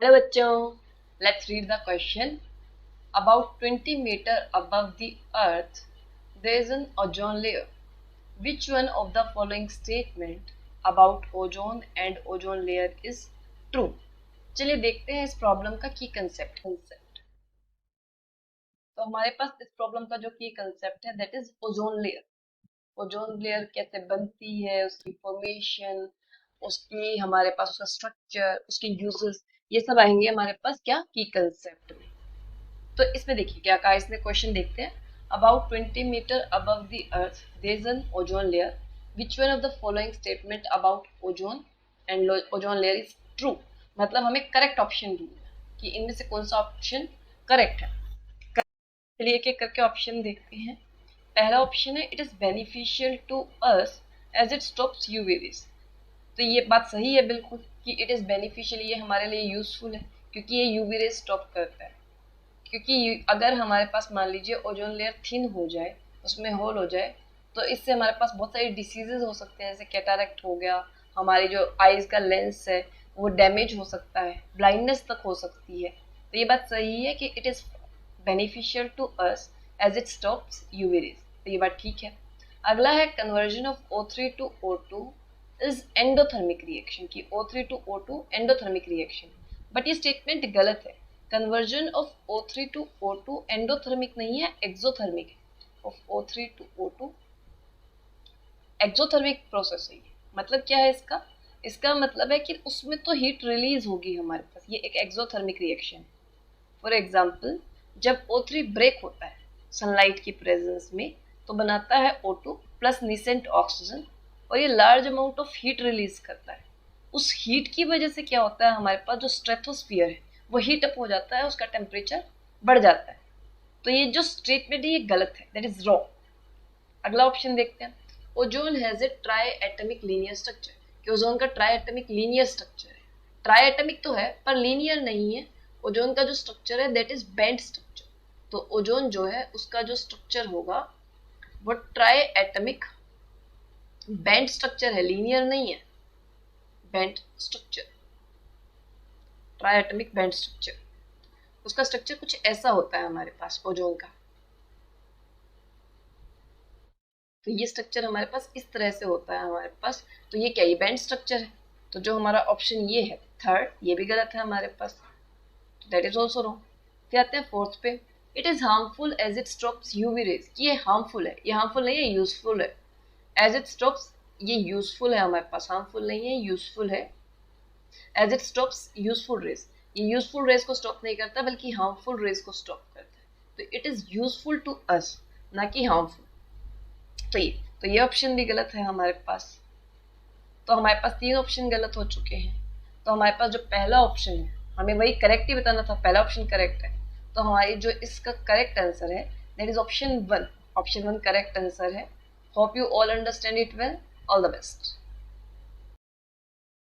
Hello बच्चों, let's read the question. About 20 meter above the earth, there is an ozone layer. Which one of the following statement about ozone and ozone layer is true? चलिए देखते हैं इस problem का की concept. तो हमारे पास इस प्रॉब्लम का जो की कंसेप्ट है that is ozone layer. Ozone layer कैसे बनती है, उसकी फॉर्मेशन, उसकी हमारे पास उसका स्ट्रक्चर, उसके यूजेस, ये सब आएंगे हमारे पास क्या की कंसेप्ट में. तो इसमें देखिए क्या कहा इसने. क्वेश्चन देखते हैं. About 20 metre above the earth there is an ozone layer. Which one of the following statement about ozone and ozone layer is true. मतलब हमें करेक्ट ऑप्शन ढूंढना कि इनमें से कौन सा ऑप्शन करेक्ट है. चलिए एक एक करके ऑप्शन देखते हैं. पहला ऑप्शन है it is beneficial to us as it stops UV rays. तो ये बात सही है बिल्कुल कि इट इज बेनिफिशियल, ये हमारे लिए यूजफुल है क्योंकि ये यूवी रेज स्टॉप करता है. क्योंकि अगर हमारे पास मान लीजिए ओजोन लेयर थिन हो जाए, उसमें होल हो जाए, तो इससे हमारे पास बहुत सारी डिसीजेज हो सकते हैं. जैसे कैटारेक्ट हो गया, हमारी जो आईज का लेंस है वो डैमेज हो सकता है, ब्लाइंडनेस तक हो सकती है. तो ये बात सही है कि it is beneficial to us as it stops UV rays. तो ये बात ठीक है. अगला है conversion of O3 to O2 is endothermic reaction. की O3 to O2 endothermic reaction. But ये स्टेटमेंट गलत है. Conversion of O3 to O2 endothermic नहीं है, एक्सोथर्मिक है. Of O3 to O2 exothermic process है. मतलब क्या है इसका? इसका मतलब है कि उसमें तो हीट रिलीज होगी हमारे पास. ये एक एक्सोथर्मिक रिएक्शन. फॉर एग्जाम्पल जब O3 ब्रेक होता है सनलाइट की प्रेजेंस में तो बनाता है O2 प्लस नीसेंट ऑक्सीजन और ये large amount of heat release करता है. उस हीट की वजह से क्या होता है, हमारे पास जो स्ट्रेटोस्फियर है वो हीट अप हो जाता है, उसका टेम्परेचर बढ़ जाता है. तो ये जो स्टेटमेंट है ये गलत है, दैट इज रॉन्ग. अगला ऑप्शन देखते हैं. Ozone has a try atomic linear structure. कि ओजोन का ट्राई एटमिक लीनियर स्ट्रक्चर है. ट्राई एटमिक तो है पर लीनियर नहीं है. ओजोन का जो स्ट्रक्चर है दैट इज बेंड स्ट्रक्चर. तो ओजोन जो है उसका जो स्ट्रक्चर होगा वो ट्राई एटमिक बेंड स्ट्रक्चर है, लीनियर नहीं है. Bend structure, try atomic bend structure, उसका स्ट्रक्चर कुछ ऐसा होता है हमारे पास ओजोन का. तो ये स्ट्रक्चर हमारे पास इस तरह से होता है हमारे पास. तो ये क्या, ये बैंड स्ट्रक्चर है. तो जो हमारा ऑप्शन ये है थर्ड, ये भी गलत है हमारे पास. तो दैट इज ऑल्सो रॉन्ग. फिर आते हैं फोर्थ पे. It is harmful as it stops UV rays. ये हार्मफुल है, ये हार्मफुल नहीं है, यूजफुल है. एज इट स्टॉप्स, ये यूजफुल है हमारे पास, हार्मफुल नहीं है, यूजफुल है. As it stops useful rays, ये यूजफुल रेज को स्टॉप नहीं करता बल्कि हार्मफुल रेज को स्टॉप करता है. तो it is useful to us, ना कि हार्मफुल. तो ये ऑप्शन भी गलत है हमारे पास. तो हमारे पास 3 ऑप्शन गलत हो चुके हैं. तो हमारे पास जो पहला ऑप्शन है हमें वही करेक्ट ही बताना था, पहला ऑप्शन करेक्ट है. तो हमारी जो इसका करेक्ट आंसर है that is option 1. Option 1 correct answer है. Hope you all understand it well. All the best.